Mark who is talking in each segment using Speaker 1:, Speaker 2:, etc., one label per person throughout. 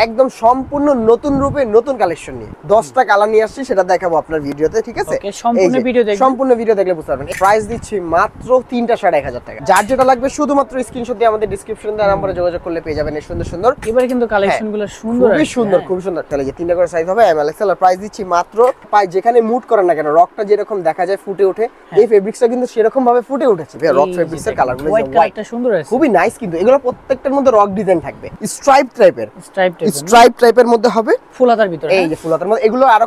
Speaker 1: একদম সম্পূর্ণ নতুন রূপে নতুন কালেকশন নিয়ে 10টা কালার নিয়ে আসছি, সেটা দেখাবো আপনার ভিডিওতে। ঠিক আছে, সম্পূর্ণ ভিডিও দেখলে বুঝতে পারবেন। প্রাইস দিচ্ছি মাত্র 3টা শার্ট 1000 টাকা। যার যেটা লাগবে শুধুমাত্র স্ক্রিনশট দিয়ে আমাদের ডেসক্রিপশন দেওয়া নম্বরে যোগাযোগ করলে পেয়ে যাবেন। এই সুন্দর সুন্দর
Speaker 2: এবারে কিন্তু কালেকশনগুলো সুন্দর,
Speaker 1: খুবই সুন্দর, খুব সুন্দর। তাহলে যে 3টা করে সাইজ হবে এমএল এক্সএল, আর প্রাইস দিচ্ছি মাত্র পাই যেখানে মুড করেন না কেন রকটা যেরকম দেখা যায় ফুটে ওঠে, এই ফেব্রিক্সটা কিন্তু সেরকম ভাবে ফুটে উঠেছে। রক ফেব্রিক্সের কালারগুলো
Speaker 2: হোয়াইটটা সুন্দর আছে,
Speaker 1: খুবই নাইস। কিন্তু এগুলো প্রত্যেকটার মধ্যে রক ডিজাইন থাকবে, স্ট্রাইপ টাইপের মধ্যে হবে,
Speaker 2: ফুল হাতার ভিতরে।
Speaker 1: এই যে ফুল হাতার মধ্যে এগুলো আরো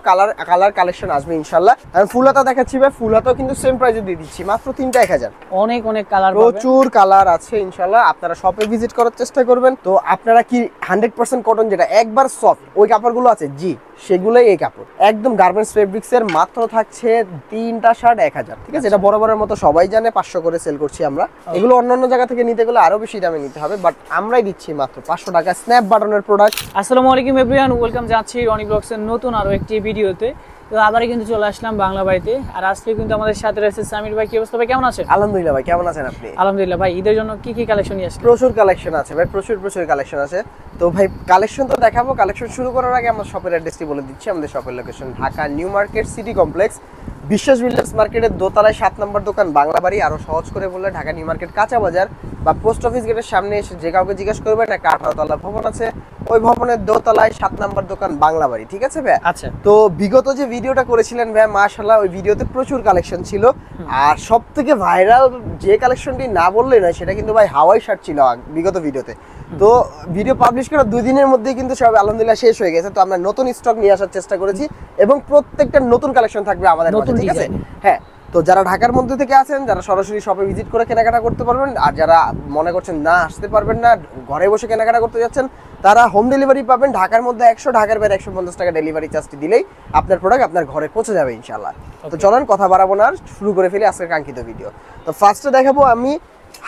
Speaker 1: কালার কালেকশন আসবে ইনশাআল্লাহ। আমি ফুল হাতা দেখাচ্ছি ভাই, ফুল হাতাও কিন্তু সেম প্রাইসে দিয়ে দিচ্ছি মাত্র 3টা 1000।
Speaker 2: অনেক কালার,
Speaker 1: প্রচুর কালার আছে ইনশাআল্লাহ। আপনারা শপে ভিজিট করার চেষ্টা করবেন। তো আপনারা কি 100% কটন যেটা একবার সফট ওই কাপড়গুলো আছে, জি সেগুলোই এই কাপড় একদম গার্মেন্টস ফেব্রিক্সের। মাত্র থাকছে 3টা শার্ট 1000। ঠিক আছে, এটা বরাবরের মতো সবাই জানে 500 করে সেল করছি আমরা। এগুলো অন্যান্য জায়গা থেকে নিতে গেলে আরো বেশি দামে নিতে হবে, বাট আমরাই দিচ্ছি মাত্র 500 টাকা। স্ন্যাপ বাটনের প্রোডাক্ট।
Speaker 2: আসসালামু আলাইকুম এভরিওয়ান, ওয়েলকাম জানাচ্ছি রনি ব্লগসের নতুন আরো একটি ভিডিওতে। তো আবারই কিন্তু চলে আসলাম বাংলা বাড়িতে, আর আজকে কিন্তু আমাদের সাথে রয়েছে সামির ভাই। কি অবস্থা ভাই, কেমন আছেন?
Speaker 1: আলহামদুলিল্লাহ ভাই, কেমন আছেন আপনি?
Speaker 2: আলহামদুলিল্লাহ ভাই। ঈদের জন্য কি কালেকশন নিয়ে আসছেন?
Speaker 1: প্রচুর কালেকশন আছে ভাই, প্রচুর কালেকশন আছে। তো ভাই কালেকশন তো দেখাবো। কালেকশন শুরু করার আগে আমার শপের অ্যাড্রেসটি বলে দিচ্ছি। আমাদের শপের location Dhaka new market city complex, বিশ্বাস বিল্ডার্স মার্কেটের দোতলায় 7 নম্বর দোকান বাংলা বাড়ি। আরো সহজ করে বললে ঢাকা নিউ মার্কেট কাঁচা বাজার বা পোস্ট অফিস গেটের সামনে এসে যে কাউকে জিজ্ঞাসা করবেন, একটা 18তলা ভবন আছে, ওই ভবনের দোতলায় 7 নম্বর দোকান বাংলা বাড়ি। ঠিক আছে ভাই?
Speaker 2: আচ্ছা।
Speaker 1: তো বিগত যে ভিডিওটা করেছিলেন ভাই, মাশাআল্লাহ ওই ভিডিওতে প্রচুর কালেকশন ছিল। আর সবথেকে ভাইরাল যে কালেকশনটি না বললে নয়, সেটা কিন্তু ভাই হাওয়াই শার্ট ছিল বিগত ভিডিওতে। তো ভিডিও পাবলিশ করার 2 দিনের মধ্যেই কিন্তু সব আলহামদুলিল্লাহ শেষ হয়ে গেছে। তো আমরা নতুন স্টক নিয়ে আসার চেষ্টা করেছি এবং প্রত্যেকটা নতুন কালেকশন থাকবে আমাদের মাঝে। ঠিক আছে, হ্যাঁ। তো যারা ঢাকার মধ্যে থেকে আছেন, যারা সরাসরি শপে ভিজিট করে কেনাকাটা করতে পারবেন, আর যারা মনে করছেন না আসতে পারবেন না, ঘরে বসে কেনাকাটা করতে যাচ্ছেন, তারা হোম ডেলিভারি পাবেন। ঢাকার মধ্যে 100, ঢাকার বাইরে 150 টাকা ডেলিভারি চার্জটি দিলেই আপনার প্রোডাক্ট আপনার ঘরে পৌঁছে যাবে ইনশাআল্লাহ। তো চলেন কথা বাড়াবো না, শুরু করে ফেলি আজকের কাঙ্ক্ষিত ভিডিও। তো ফার্স্টে দেখাবো আমি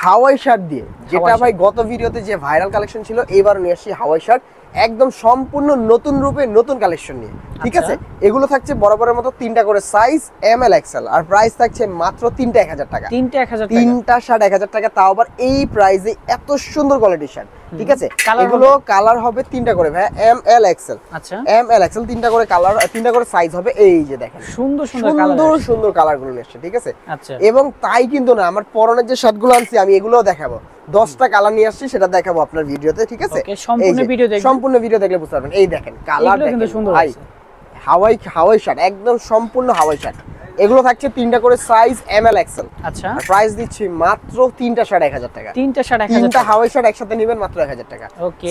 Speaker 1: হাওয়াই শার্ট দিয়ে, যেটা ভাই গত ভিডিওতে যে ভাইরাল কালেকশন ছিল, এইবার নিয়ে আসছি হাওয়াই শার্ট একদম সম্পূর্ণ নতুন রূপে নতুন কালেকশন নিয়ে। ঠিক আছে, এগুলো থাকছে বরাবরের মতো 3টা করে সাইজ এমএল এক্সএল, আর প্রাইস থাকছে মাত্র 3টা 1000 টাকা। 3টা শার্ট 1000 টাকা, তাও আবার এই প্রাইসে এত সুন্দর কোয়ালিটির শার্ট। ঠিক আছে, এগুলো কালার হবে 3টা করে ভাই এমএল এক্সএল। আচ্ছা, এমএল এক্সএল 3টা করে কালার, 3টা করে সাইজ হবে। এই যে দেখেন সুন্দর কালারগুলো নিয়ে আসছে। ঠিক আছে, এবং তাই কিন্তু না, আমার পরনের যে শার্টগুলো আনছি আমি এগুলোও দেখাবো। 10টা কালার নিয়ে আসছি, সেটা দেখাবো আপনার ভিডিওতে। ঠিক আছে, সম্পূর্ণ ভিডিও দেখলে বুঝতে পারবেন। এই দেখেন কালার ভাই, হাওয়াই শার্ট একদম সম্পূর্ণ হাওয়াই শার্ট। এগুলো থাকছে 3টা করে সাইজ এমএল এক্সএল। আচ্ছা, প্রাইস দিচ্ছি মাত্র 3টা শার্ট 1000 টাকা। 3টা হাওয়াই শার্ট একসাথে নেবেন মাত্র 1000 টাকা।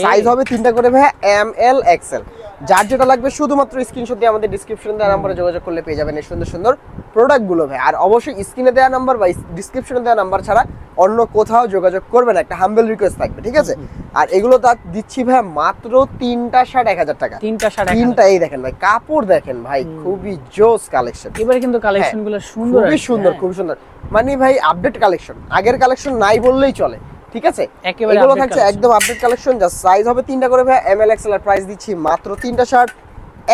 Speaker 1: সাইজ হবে 3টা করে ভাই এমএল এক্সএল। যার যেটা লাগবে শুধুমাত্র স্ক্রিনশট দিয়ে আমাদের ডেসক্রিপশন দেওয়া নম্বরে যোগাযোগ করলে পেয়ে যাবেন এই সুন্দর সুন্দর প্রোডাক্টগুলো ভাই। আর অবশ্যই স্ক্রিনে দেওয়া নাম্বার বা ডেসক্রিপশনে দেওয়া নাম্বার ছাড়া অন্য কোথাও যোগাযোগ করবেন, একটা হাম্বল রিকোয়েস্ট থাকবে। ঠিক আছে, আর এগুলো দিচ্ছি ভাই মাত্র 3টা শার্ট 1000 টাকা। 3টা এই দেখেন ভাই, কাপড় দেখেন ভাই, খুবই জোস কালেকশন।
Speaker 2: এবারে কিন্তু কালেকশনগুলো সুন্দর,
Speaker 1: খুব সুন্দর। মানে ভাই আপডেট কালেকশন, আগের কালেকশন নাই বললেই চলে। ঠিক আছে, এগুলো থাকছে একদম আপডেট কালেকশন। যা সাইজ হবে 3টা করে ভাই এমএল এক্সএল, আর প্রাইস দিচ্ছি মাত্র 3টা শার্ট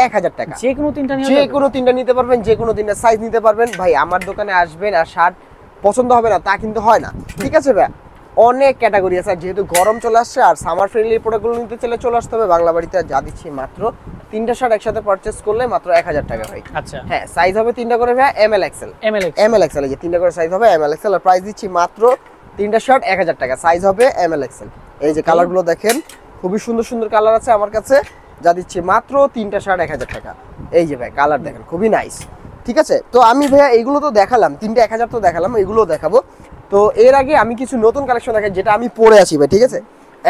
Speaker 1: 1000 টাকা। যে কোনো 3টা নিতে পারবেন, যে কোনো 3টা সাইজ নিতে পারবেন ভাই। আমার দোকানে আসবেন আর শার্ট পছন্দ হবে না তা কিন্তু হয় না। ঠিক আছে ভাই, অনেক ক্যাটাগরি আছে। যেহেতু গরম চলে আসছে আর সামার ফ্রেন্ডলি প্রোডাক্টগুলো নিতে চাইলে চলে আসতে হবে বাংলা বাড়িতে। যা দিচ্ছি মাত্র 3টা শার্ট একসাথে পারচেজ করলে মাত্র 1000 টাকা ভাই। আচ্ছা, হ্যাঁ, সাইজ হবে 3টা করে ভাই এমএল এক্সএল। এই যে 3টা করে সাইজ হবে এমএল এক্সএল, আর প্রাইস দিচ্ছি মাত্র 3টা শার্ট 1000 টাকা। সাইজ হবে এমএল এক্সএল। এই যে কালারগুলো দেখেন, খুবই সুন্দর কালার আছে আমার কাছে। যা দিচ্ছি মাত্র 3টা শার্ট 1000 টাকা। এই যে ভাই কালার দেখেন, খুবই নাইস। ঠিক আছে, তো আমি ভাইয়া এইগুলো তো দেখালাম, 3টা 1000 তো দেখালাম, এগুলোও দেখাবো। তো এর আগে আমি কিছু নতুন কালেকশন দেখাই, যেটা আমি পরে আছি ভাই। ঠিক আছে,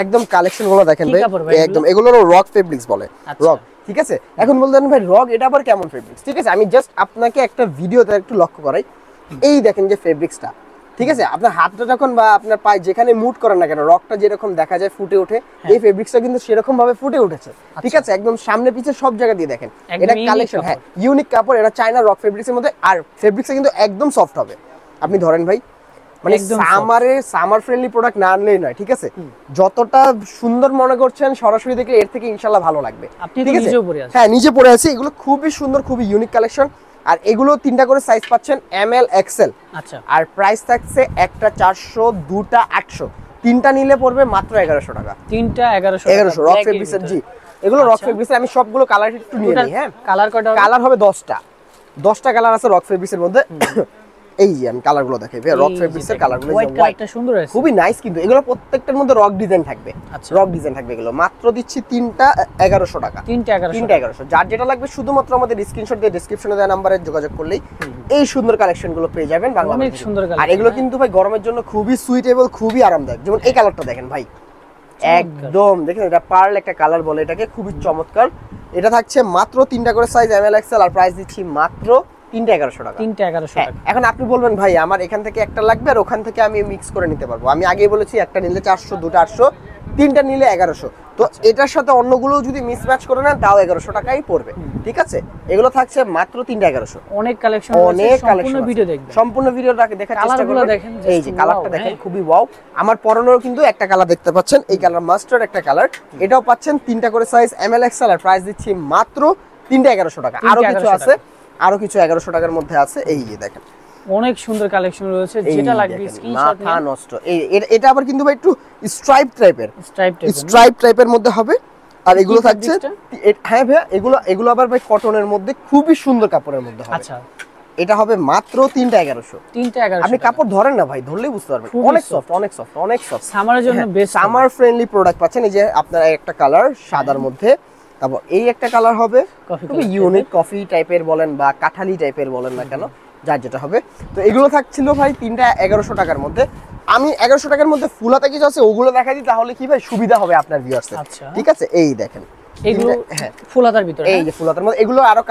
Speaker 1: একদম কালেকশন গুলো দেখেন ভাই, একদম এগুলোর রক ফেব্রিক্স বলে, রক। ঠিক আছে, এখন বলতেন ভাই রক এটা আবার কেমন ফেব্রিক্স? ঠিক আছে, আমি জাস্ট আপনাকে একটা ভিডিওতে একটু লক্ষ্য করাই। এই দেখেন যে ফেব্রিক্সটা, ঠিক আছে, আপনার হাতটা যখন বা আপনার পায়ে যেখানে মুড করেন না কেন রকটা যেরকম দেখা যায় ফুটে ওঠে, এই ফেব্রিক্সটা কিন্তু সেরকম ভাবে ফুটে উঠেছে। ঠিক আছে, একদম সামনে পিছে সব জায়গা দিয়ে দেখেন এটা কালেকশন। হ্যাঁ, ইউনিক কাপড়, এটা চায়না রক ফেব্রিক্সের মধ্যে। আর ফেব্রিক্সটা কিন্তু একদম সফট হবে। আপনি ধরেন ভাই, মানে সামার ফ্রেন্ডলি প্রোডাক্ট না আনলেই নয়। ঠিক আছে, যতটা সুন্দর মনে করছেন সরাসরি দেখলে এর থেকে ইনশাআল্লাহ ভালো লাগবে। ঠিক আছে, হ্যাঁ, নিজে পরে আছি। এগুলো খুবই সুন্দর, খুবই ইউনিক কালেকশন। আর এগুলো 3টা করে সাইজ পাচ্ছেন এমএল এক্সএল। আচ্ছা, আর প্রাইস থাকছে একটা 400, 2টা 800। 3টা নিলে পড়বে মাত্র 1100 টাকা।
Speaker 2: 3টা 1100
Speaker 1: রক ফেব্রিক্সের। জি, এগুলো রক ফেব্রিক্সের। আমি সবগুলো কালার একটু নিয়ে নিই। হ্যাঁ,
Speaker 2: কালার কয়টা?
Speaker 1: কালার হবে 10টা কালার আছে রক ফেব্রিক্সের মধ্যে। এই যে আমি কালারগুলো দেখাই ভাই, রক ফেব্রিক্সের কালারগুলো
Speaker 2: হোয়াইট কালারটা সুন্দর আছে,
Speaker 1: খুবই নাইস। কিন্তু এগুলো প্রত্যেকটার মধ্যে রক ডিজাইন থাকবে। রক ডিজাইন থাকবে এগুলো। মাত্র দিচ্ছি 3টা 1100 টাকা। 3টা 1100। যার যেটা লাগবে শুধুমাত্র আমাদের স্ক্রিনশট দিয়ে ডেসক্রিপশনে দেওয়া নম্বরে যোগাযোগ করলেই এই সুন্দর কালেকশনগুলো পেয়ে যাবেন বাংলা।
Speaker 2: অনেক সুন্দর কালেকশন।
Speaker 1: আর এগুলো কিন্তু ভাই গরমের জন্য খুবই সুইটেবল, খুবই আরামদায়ক। যেমন এই কালারটা দেখেন ভাই, একদম দেখেন, এটা পার্ল একটা কালার বলে এটাকে, খুবই চমৎকার। এটা থাকছে মাত্র 3টা করে সাইজ এমএল এক্সেল, আর প্রাইস দিচ্ছি মাত্র 3টা 1100 টাকা।
Speaker 2: 3টা 1100 টাকা।
Speaker 1: এখন আপনি বলবেন ভাই আমার এখান থেকে একটা লাগবে আর ওখান থেকে আমি মিক্স করে নিতে পারবো। আমি আগেই বলেছি একটা নিলে 400, দুটো 800, তিনটা নিলে 1100। তো এটার সাথে অন্যগুলো যদি মিসম্যাচ করে নেন তাও 1100 টাকাই পড়বে। ঠিক আছে, এগুলো থাকছে মাত্র 3টা 1100।
Speaker 2: অনেক কালেকশন,
Speaker 1: অনেক কালেকশন।
Speaker 2: সম্পূর্ণ ভিডিও দেখবেন,
Speaker 1: সম্পূর্ণ ভিডিওটা দেখার চেষ্টা করবেন।
Speaker 2: দেখেন,
Speaker 1: এই যে কালারটা দেখেন, খুবই ওয়াও। আমার পরনেরও কিন্তু একটা কালার দেখতে পাচ্ছেন, এই কালার মাস্টার্ড একটা কালার। এটাও পাচ্ছেন 3টা করে সাইজ এমএল এক্সেল, আর প্রাইস দিচ্ছি মাত্র 3টা 1100 টাকা। আরো কিছু আছে, আরো কিছু 1100 টাকার মধ্যে আছে। এই যে দেখেন
Speaker 2: অনেক সুন্দর কালেকশন রয়েছে, যেটা লাগবে স্ক্রিনশট নিন।
Speaker 1: মাথা নষ্ট। এটা আবার কিন্তু ভাই একটু স্ট্রাইপ টাইপের মধ্যে হবে। আর এগুলো থাকছে, হ্যাঁ ভাই, এগুলো আবার ভাই কটনের মধ্যে খুবই সুন্দর কাপড়ের মধ্যে হবে।
Speaker 2: আচ্ছা,
Speaker 1: এটা হবে মাত্র 3টা 1100।
Speaker 2: 3টা 1100।
Speaker 1: আপনি কাপড় ধরেন না ভাই, ধরলেই বুঝতে পারবেন অনেক সফট, অনেক সফট, অনেক সফট।
Speaker 2: সামারের জন্য বেস্ট,
Speaker 1: সামার ফ্রেন্ডলি প্রোডাক্ট পাচ্ছেন। এই যে আপনার একটা কালার সাদার মধ্যে, তারপর এই একটা কালার হবে খুবই ইউনিক, কফি টাইপের বলেন বা কাঠালি টাইপের বলেন না কেন, যার যেটা হবে। তো এগুলো থাকছিল ভাই 3টা 1100 টাকার মধ্যে। আমি 1100 টাকার মধ্যে ফুলাতে কিছু আছে ওগুলো দেখাই দিই, তাহলে কি ভাই সুবিধা হবে আপনার ভিউয়ার্সের। ঠিক আছে, এই দেখেন
Speaker 2: এগুলো ফুলাতার ভিতরে,
Speaker 1: এই যে ফুলাতার মধ্যে এগুলো আরো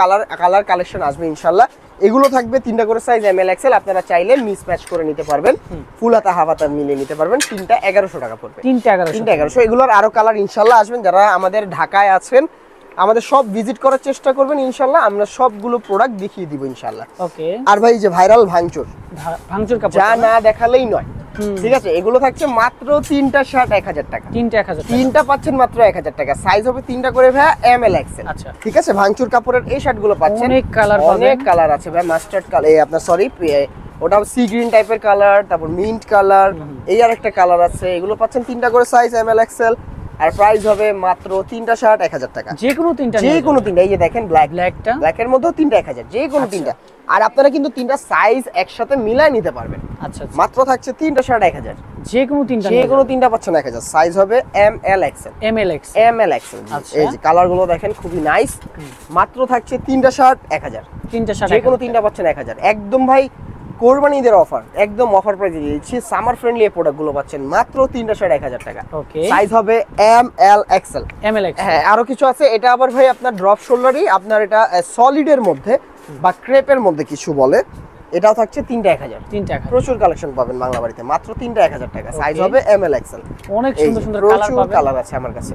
Speaker 1: কালার কালেকশন আসবে ইনশাআল্লাহ। এগুলো থাকবে 3টা করে সাইজ এমএল এক্সেল। আপনারা চাইলে মিসম্যাচ করে নিতে পারবেন, ফুলাতা হাফাতা মিলিয়ে নিতে পারবেন। 3টা 1100 টাকা পড়বে।
Speaker 2: 3টা 1100।
Speaker 1: এগুলোর আরো কালার ইনশাআল্লাহ আসবেন। যারা আমাদের ঢাকায় আছেন আমাদের সব ভিজিট করার চেষ্টা করবেন ইনশাআল্লাহ, আমরা সবগুলো প্রোডাক্ট দেখিয়ে দিব ইনশাআল্লাহ।
Speaker 2: ওকে।
Speaker 1: আর ভাই যে ভাইরাল ভাঙচুর
Speaker 2: কাপড়
Speaker 1: যা না দেখালেই নয়। ঠিক আছে, এগুলো থাকছে মাত্র 3টা শার্ট 1000 টাকা।
Speaker 2: 3টা 1000 টাকা।
Speaker 1: 3টা পাচ্ছেন মাত্র 1000 টাকা। সাইজ হবে 3টা করে ভাই এমএল এক্সেল।
Speaker 2: আচ্ছা,
Speaker 1: ঠিক আছে, ভাঙচুর কাপড়ের এই শার্টগুলো পাচ্ছেন। অনেক কালার আছে ভাই, মাস্টার্ড কালার, এই আপনার সরি ওটা সি গ্রিন টাইপের কালার, তারপর মিন্ট কালার, এই আর একটা কালার আছে। এগুলো পাচ্ছেন 3টা করে সাইজ এমএল এক্সেল, আর প্রাইস হবে মাত্র 3টা শার্ট 1000 টাকা।
Speaker 2: যে কোনো 3টা,
Speaker 1: এই যে দেখেন ব্ল্যাকের মধ্যেও 3টা 1000, যে কোনো 3টা। আর আপনারা কিন্তু 3টা সাইজ একসাথে মিলাই নিতে পারবেন।
Speaker 2: আচ্ছা,
Speaker 1: মাত্র থাকছে 3টা শার্ট 1000।
Speaker 2: যে কোনো 3টা
Speaker 1: পাচ্ছেন 1000। সাইজ হবে এমএল এক্সেল। এই যে কালারগুলো দেখেন খুবই নাইস। মাত্র থাকছে 3টা শার্ট 1000। যে কোনো 3টা পাচ্ছেন 1000। একদম ভাই কোরবানি ঈদের অফার, একদম অফার প্রাইসে দিচ্ছি। সামার ফ্রেন্ডলি এই প্রোডাক্টগুলো পাচ্ছেন মাত্র 3টা শার্ট 1000 টাকা। সাইজ হবে এমএল এক্সেল। হ্যাঁ, আরো কিছু আছে। এটা আবার ভাই আপনার ড্রপ শোল্ডারই, আপনার এটা সলিডের মধ্যে বা ক্রেপের মধ্যে কিছু বলে। এটাও থাকছে 3টা 1000। প্রচুর কালেকশন পাবেন বাংলা বাড়িতে, মাত্র 3টা 1000 টাকা। সাইজ হবে এমএল এক্সেল।
Speaker 2: অনেক সুন্দর সুন্দর
Speaker 1: কালার আছে আমার কাছে।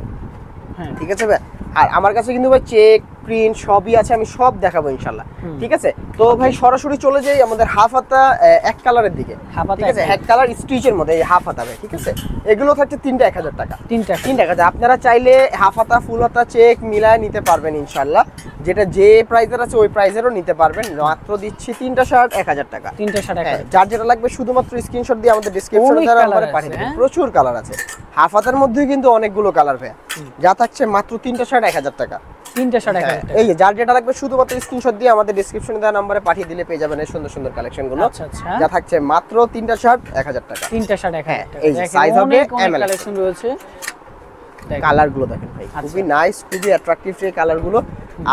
Speaker 1: হ্যাঁ, ঠিক আছে ভাই। আর আমার কাছে কিন্তু ভাই চেক প্রিন্ট সবই আছে, আমি সব দেখাবো ইনশাআল্লাহ। ঠিক আছে, তো ভাই সরাসরি চলে যাই আমাদের হাফ হাতা এক কালারের দিকে। ঠিক আছে, এক কালার স্টিচের মধ্যে এই হাফ হাতা ভাই। ঠিক আছে, এগুলো থাকছে 3টা 1000 টাকা। 3টা 1000। আপনারা চাইলে হাফ হাতা ফুল হাতা চেক মিলায় নিতে পারবেন ইনশাআল্লাহ। যেটা যে প্রাইসের আছে ওই প্রাইসেরও নিতে পারবেন। মাত্র দিচ্ছি 3টা শার্ট 1000 টাকা।
Speaker 2: 3টা শার্ট 1000।
Speaker 1: যার যেটা লাগবে শুধুমাত্র স্ক্রিনশট দিয়ে আমাদের ডেসক্রিপশনে দেওয়া নম্বরে পাঠিয়ে দিবেন। প্রচুর কালার আছে, হাফ হাতার মধ্যে কিন্তু অনেকগুলো কালার ভাই। যা থাকছে মাত্র 3টা শার্ট 1000 টাকা।
Speaker 2: 3টা শার্ট 1000।
Speaker 1: এই যে যার যেটা লাগবে শুধুমাত্র স্ক্রিনশট দিয়ে আমাদের ডেসক্রিপশনে দেওয়া নম্বরে পাঠিয়ে দিলে পেয়ে যাবেন এই সুন্দর সুন্দর কালেকশনগুলো। যা থাকছে মাত্র 3টা শার্ট 1000 টাকা।
Speaker 2: 3টা শার্ট 1000 টাকা।
Speaker 1: এই যে সাইজ হবে এমএল।
Speaker 2: কালেকশন রয়েছে,
Speaker 1: কালারগুলো দেখেন ভাই, খুবই নাইস, খুবই অ্যাট্রাকটিভ এই কালারগুলো।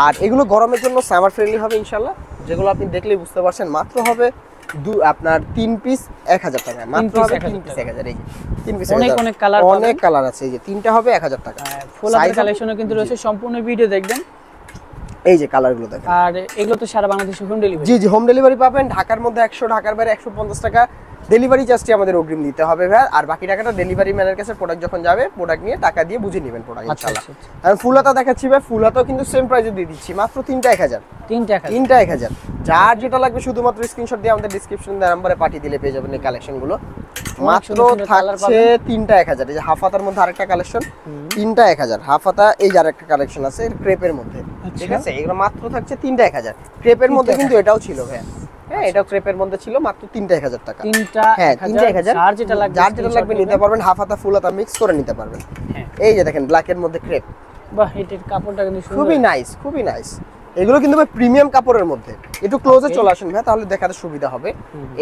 Speaker 1: আর এগুলো গরমের জন্য সামার ফ্রেন্ডলি হবে ইনশাআল্লাহ। যেগুলো আপনি দেখলেই বুঝতে পারছেন। মাত্র হবে আপনার 3 পিস 1000 টাকা। মাত্র হবে 3 পিস 1000। এই যে 3 পিস অনেক কালার আছে। এই যে 3টা হবে 1000 টাকা।
Speaker 2: ফুল হাতা কালেকশনও কিন্তু রয়েছে, সম্পূর্ণ ভিডিও দেখবেন।
Speaker 1: এই যে কালারগুলো দেখেন।
Speaker 2: আর এগুলো তো সারা বাংলাদেশে হোম ডেলিভারি।
Speaker 1: জি, হোম ডেলিভারি পাবেন। ঢাকার মধ্যে 100, ঢাকার বাইরে 150 টাকা ডেলিভারি চার্জটি আমাদের অগ্রিম দিতে হবে ভাই। আর বাকি টাকাটা ডেলিভারি ম্যানের কাছে প্রোডাক্ট যখন যাবে প্রোডাক্ট নিয়ে টাকা দিয়ে বুঝে নেবেন প্রোডাক্ট ইনশাআল্লাহ। আমি ফুল হাতা দেখাচ্ছি ভাই, ফুল হাতাও কিন্তু সেম প্রাইসে দিয়ে দিচ্ছি, মাত্র 3টা 1000। 3টা 1000। যার যেটা লাগবে শুধুমাত্র স্ক্রিনশট দিয়ে আমাদের ডেসক্রিপশনে দেওয়া নম্বরে পাঠিয়ে দিলে পেয়ে যাবেন এই কালেকশনগুলো। মাত্র থাকছে 3টা 1000। এই যে হাফ হাতার মধ্যে আরেকটা কালেকশন, 3টা 1000। হাফ হাতা এই যে আরেকটা কালেকশন আছে ক্রেপের মধ্যে। ঠিক আছে, এগুলো মাত্র থাকছে 3টা 1000। ক্রেপের মধ্যে কিন্তু এটাও ছিল ভাই। হ্যাঁ, এটাও ক্রেপের মধ্যে ছিল, মাত্র 3টা 1000 টাকা। 3টা 1000। যার যেটা লাগবে নিতে পারবেন। হাফ হাতা ফুল হাতা মিক্স করে নিতে পারবেন। এই যে দেখেন ব্ল্যাকের মধ্যে ক্রেপ,
Speaker 2: বাহ, এটার কাপড়টা কিন্তু সুন্দর।
Speaker 1: খুবই নাইস, খুবই নাইস। এগুলো কিন্তু ভাই প্রিমিয়াম কাপড়ের মধ্যে। একটু ক্লোজে চলে আসুন ভাই, তাহলে দেখাতে সুবিধা হবে।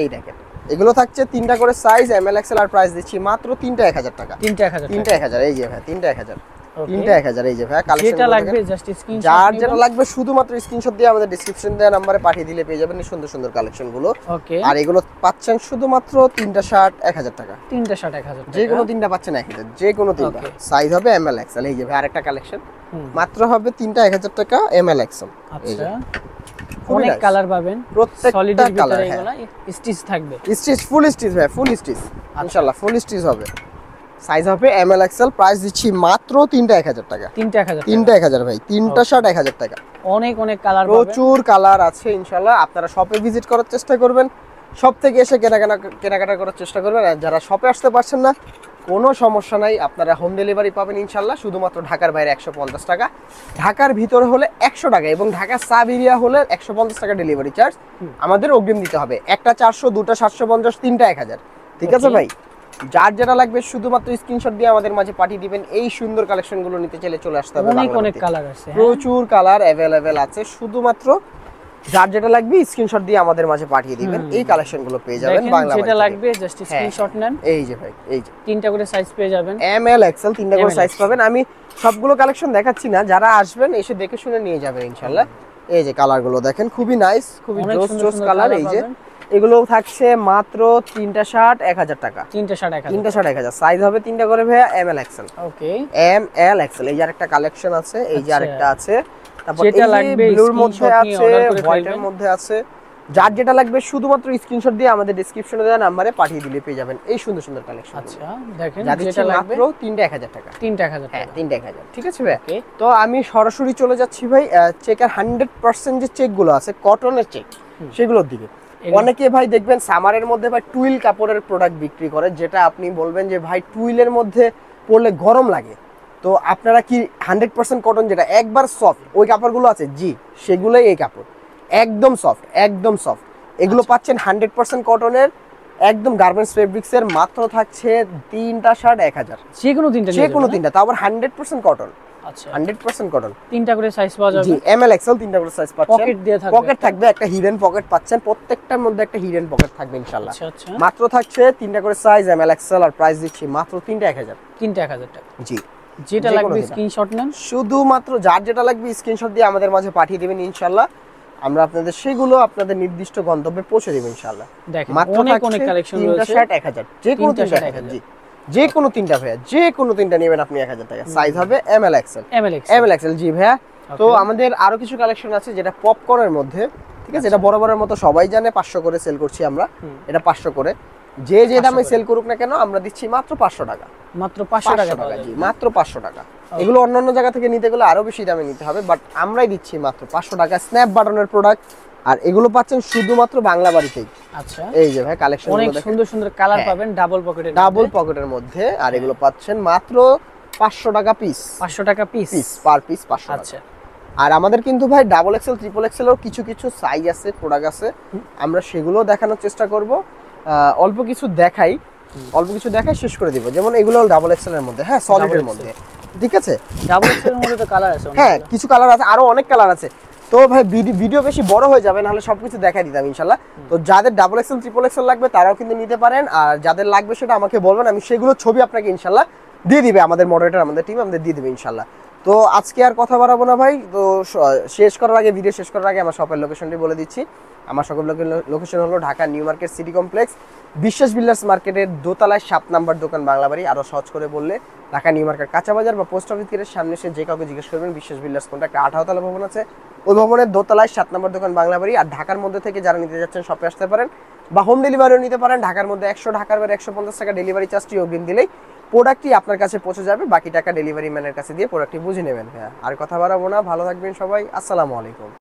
Speaker 1: এই দেখেন, এগুলো থাকছে 3টা করে সাইজ, এমএল এক্সএল, আর প্রাইস দিচ্ছি মাত্র 3টা 1000 টাকা।
Speaker 2: 3টা 1000,
Speaker 1: 3টা 1000, এই যে ভাই 3টা 1000,
Speaker 2: Okay.
Speaker 1: 3টা 1000, এই যে ভাই কালেকশন।
Speaker 2: যেটা লাগবে জাস্ট স্ক্রিনশট,
Speaker 1: যার যেটা লাগবে শুধুমাত্র স্ক্রিনশট দিয়ে আমাদের ডেসক্রিপশন দেওয়া নম্বরে পাঠিয়ে দিলে পেয়ে যাবেন এই সুন্দর সুন্দর কালেকশন গুলো।
Speaker 2: ওকে,
Speaker 1: আর এগুলো পাচ্ছেন শুধুমাত্র 3টা শার্ট 1000 টাকা।
Speaker 2: 3টা শার্ট 1000 টাকা,
Speaker 1: যে কোনো 3টা পাচ্ছেন 1000, যে কোনো 3টা।
Speaker 2: Okay.
Speaker 1: সাইজ হবে এমএল এক্সএল। এই যে ভাই আরেকটা কালেকশন, মাত্র হবে 3টা 1000 টাকা, এমএল এক্সএল।
Speaker 2: আচ্ছা, অনেক কালার পাবেন,
Speaker 1: প্রত্যেকটা
Speaker 2: সলিডের
Speaker 1: কালার,
Speaker 2: ভিতরে এগুলা স্টিচ থাকবে।
Speaker 1: স্টিচ, ফুল স্টিচ ভাই, ফুল স্টিচ ইনশাআল্লাহ, ফুল স্টিচ হবে। সাইজ হবে এমএল এক্সএল, প্রাইস দিচ্ছি মাত্র 3টা 1000 টাকা।
Speaker 2: 3টা 1000,
Speaker 1: 3টা 1000 ভাই, 3টা শার্ট 1000 টাকা।
Speaker 2: অনেক অনেক কালার পাবেন,
Speaker 1: প্রচুর কালার আছে ইনশাআল্লাহ। আপনারা শপে ভিজিট করার চেষ্টা করবেন, শপ থেকে এসে কেনাকাটা করার চেষ্টা করবেন। আর যারা শপে আসতে পারছেন না, কোনো সমস্যা নাই, আপনারা হোম ডেলিভারি পাবেন ইনশাআল্লাহ। শুধুমাত্র ঢাকার বাইরে 150 টাকা, ঢাকার ভিতরে হলে 100 টাকা, এবং ঢাকার সাব এরিয়া হলে 150 টাকা ডেলিভারি চার্জ আমাদের অগ্রিম দিতে হবে। একটা 400, দুটা 750, 3টা 1000। ঠিক আছে ভাই, যার যেটা লাগবে শুধুমাত্র স্ক্রিনশট দিয়ে আমাদের মাঝে পাঠিয়ে দিবেন। এই সুন্দর কালেকশনগুলো নিতে চাইলে চলে আসতে হবে।
Speaker 2: অনেক অনেক কালার আছে,
Speaker 1: প্রচুর কালার অ্যাভেলেবেল আছে, শুধুমাত্র যার যেটা লাগবে স্ক্রিনশট দিয়ে আমাদের মাঝে পাঠিয়ে দিবেন। এই কালেকশনগুলো পেয়ে যাবেন বাংলা
Speaker 2: যেটা
Speaker 1: বাড়ি
Speaker 2: লাগবে জাস্ট স্ক্রিনশট নেন।
Speaker 1: এই যে ভাই, এই যে
Speaker 2: 3টা করে সাইজ পেয়ে যাবেন,
Speaker 1: এমএল এক্সএল 3টা করে
Speaker 2: ML
Speaker 1: সাইজ পাবেন। আমি সবগুলো কালেকশন দেখাচ্ছি না, যারা আসবেন এসে দেখে শুনে নিয়ে যাবেন ইনশাআল্লাহ। এই যে কালারগুলো দেখেন, খুবই নাইস, খুবই
Speaker 2: অনেক
Speaker 1: জোস
Speaker 2: সুন্দর
Speaker 1: জোস
Speaker 2: সুন্দর
Speaker 1: কালার।
Speaker 2: colour
Speaker 1: এই যে
Speaker 2: পাবেন।
Speaker 1: এগুলো থাকছে মাত্র 3টা শার্ট 1000 টাকা।
Speaker 2: 3টা শার্ট 1000,
Speaker 1: 3টা শার্ট 1000, সাইজ হবে 3টা করে ভাইয়া এমএল এক্সএল।
Speaker 2: ওকে,
Speaker 1: এমএল এক্সএল। এই যে আরেকটা কালেকশন আছে, এই যে
Speaker 2: আচ্ছা।
Speaker 1: আরেকটা আছে, তারপর
Speaker 2: যেটা
Speaker 1: এই যে
Speaker 2: লাগবে
Speaker 1: ব্লুর মধ্যে
Speaker 2: screenshot নিয়ে
Speaker 1: আছে,
Speaker 2: order করে
Speaker 1: হোয়াইটের
Speaker 2: ফেলবেন।
Speaker 1: মধ্যে আছে। যার যেটা লাগবে শুধুমাত্র স্ক্রিনশট দিয়ে আমাদের ডেসক্রিপশনে দেওয়া নম্বরে পাঠিয়ে দিলে পেয়ে যাবেন এই সুন্দর সুন্দর কালেকশন।
Speaker 2: আচ্ছা দেখেন,
Speaker 1: যেটা
Speaker 2: যেটা লাগবে
Speaker 1: মাত্র 3টা 1000 টাকা।
Speaker 2: 3টা 1000
Speaker 1: হ্যাঁ,
Speaker 2: টাকা।
Speaker 1: 3টা 1000। ঠিক আছে ভাই,
Speaker 2: Okay.
Speaker 1: তো আমি সরাসরি চলে যাচ্ছি ভাই চেকের 100% যে চেকগুলো আছে, কটনের চেক, সেগুলোর দিকে। অনেকে ভাই দেখবেন সামারের মধ্যে ভাই টুইল কাপড়ের প্রোডাক্ট বিক্রি করে, যেটা আপনি বলবেন যে ভাই টুইলের মধ্যে পরলে গরম লাগে। তো আপনারা কি 100% কটন যেটা একবার সফট, ওই কাপড়গুলো আছে? জি, সেগুলোই এই কাপড়, একদম সফট, একদম সফট। এগুলো পাচ্ছেন 100% কটনের, একদম গার্মেন্টস ফেব্রিক্সের। মাত্র থাকছে 3টা শার্ট 1000,
Speaker 2: যে কোনো 3টা,
Speaker 1: যে কোনো 3টা, তাও আবার 100% কটন,
Speaker 2: আচ্ছা
Speaker 1: 100% কটন।
Speaker 2: 3টা করে সাইজ পাওয়া যাবে,
Speaker 1: জি, এমএল এক্সএল 3টা করে সাইজ পাচ্ছেন।
Speaker 2: পকেট দিয়ে থাকবে,
Speaker 1: পকেট থাকবে, একটা হিডেন পকেট পাচ্ছেন, প্রত্যেকটার মধ্যে একটা হিডেন পকেট থাকবে ইনশাআল্লাহ।
Speaker 2: আচ্ছা আচ্ছা,
Speaker 1: মাত্র থাকছে 3টা করে সাইজ, এমএল এক্সএল, আর প্রাইস দিচ্ছি মাত্র 3টা 1000।
Speaker 2: 3টা 1000 টাকা।
Speaker 1: জি,
Speaker 2: যেটা
Speaker 1: যে কোনো
Speaker 2: লাগবে
Speaker 1: যেটা।
Speaker 2: স্ক্রিনশট নেন,
Speaker 1: শুধুমাত্র যার যেটা লাগবে স্ক্রিনশট দিয়ে আমাদের মাঝে পাঠিয়ে দিবেন ইনশাআল্লাহ। আমরা আপনাদের সেগুলো আপনাদের নির্দিষ্ট গন্তব্যে পৌঁছে দেব ইনশাআল্লাহ।
Speaker 2: দেখেন
Speaker 1: মাত্র
Speaker 2: অনেক
Speaker 1: থাকছে
Speaker 2: অনেক কালেকশন
Speaker 1: 3টা
Speaker 2: রয়েছে,
Speaker 1: শার্ট 1000, যে কোনো
Speaker 2: 3টা
Speaker 1: 3টা
Speaker 2: শার্ট
Speaker 1: 1000। জি, যে কোনো 3টা ভাইয়া, যে কোনো 3টা নেবেন আপনি 1000 টাকা। সাইজ হবে M L XL,
Speaker 2: MLX,
Speaker 1: M L XL. জি ভাইয়া, তো আমাদের আরো কিছু কালেকশন আছে যেটা পপকর্নের মধ্যে। ঠিক আছে, এটা বরাবরের মতো সবাই জানে 500 করে সেল করছি আমরা। এটা 500 করে, যে যে দামে সেল করুক না কেন আমরা দিচ্ছি মাত্র 500 টাকা।
Speaker 2: মাত্র 500 টাকা পাওয়া
Speaker 1: জি,
Speaker 2: যাবে।
Speaker 1: মাত্র 500 টাকা। এগুলো অন্যান্য জায়গা থেকে নিতে গেলে আরো বেশি দামে নিতে হবে, বাট আমরাই দিচ্ছি মাত্র 500 টাকা। স্ন্যাপ বাটনের প্রোডাক্ট, আর এগুলো পাচ্ছেন শুধুমাত্র বাংলা বাড়িতেই।
Speaker 2: আচ্ছা,
Speaker 1: এই যে ভাই কালেকশন
Speaker 2: অনেক সুন্দর সুন্দর কালার
Speaker 1: হ্যাঁ।
Speaker 2: পাবেন ডাবল পকেটের,
Speaker 1: ডাবল পকেটের মধ্যে, আর এগুলো পাচ্ছেন মাত্র 500 টাকা পিস।
Speaker 2: 500 টাকা পিস,
Speaker 1: পার পিস 500 টাকা।
Speaker 2: আচ্ছা,
Speaker 1: আর আমাদের কিন্তু ভাই ডাবল এক্সেল, ট্রিপল এক্সেল এর কিছু কিছু সাইজ আছে, প্রোডাক্ট আছে, আমরা সেগুলো দেখানোর চেষ্টা করব। অল্প কিছু দেখাই, শেষ করে দিব। যেমন এগুলো ডাবল এক্সেল এর মধ্যে, হ্যাঁ সলিডের মধ্যে। ঠিক আছে,
Speaker 2: ডাবল এক্সেল এর মধ্যে তো কালার আছে,
Speaker 1: হ্যাঁ কিছু কালার আছে, আরো অনেক কালার আছে। তো ভাই ভিডিও বেশি বড় হয়ে যাবে, নাহলে সবকিছু দেখাই দিতাম ইনশাল্লাহ। তো যাদের ডাবল এক্সেল, ট্রিপল এক্সেল লাগবে তারাও কিন্তু নিতে পারেন, আর যাদের লাগবে সেটা আমাকে বলবেন, আমি সেগুলো ছবি আপনাকে ইনশাল্লাহ দিয়ে দিবে আমাদের মডারেটর, আমাদের টিম আমাদের দিয়ে দিবে ইনশাল্লাহ। তো আজকে আর কথা বাড়াবো না ভাই, তো ভিডিও শেষ করার আগে আমার শপের লোকেশনটি বলে দিচ্ছি। আমার শপের লোকেশন হলো Dhaka new market city complex, বিশ্বাস বিল্ডার্স মার্কেটের দোতলায় 7 নাম্বার দোকান বাংলা বাড়ি। আরো সহজ করে বললে ঢাকা নিউ মার্কেট কাঁচা বাজার বা পোস্ট অফিস গেটের সামনে এসে যে কাউকে জিজ্ঞেস করবেন বিশ্বাস বিল্ডার্স কোনটা, একটা 18 তলা ভবন আছে, ওই ভবনের দোতলায় 7 নাম্বার দোকান বাংলা বাড়ি। আর ঢাকার মধ্যে থেকে যারা নিতে যাচ্ছেন শপে আসতে পারেন, বা হোম ডেলিভারিও নিতে পারেন। ঢাকার মধ্যে 100, ঢাকার বাইরে 150 টাকা ডেলিভারি চার্জটি অগ্রিম দিলেই প্রোডাক্টটি আপনার কাছে পৌঁছে যাবে, বাকি টাকা ডেলিভারি ম্যানের কাছে দিয়ে প্রোডাক্টটি বুঝে নেবেন। হ্যাঁ, আর কথা বাড়াবো না, ভালো থাকবেন সবাই, আসসালামু আলাইকুম।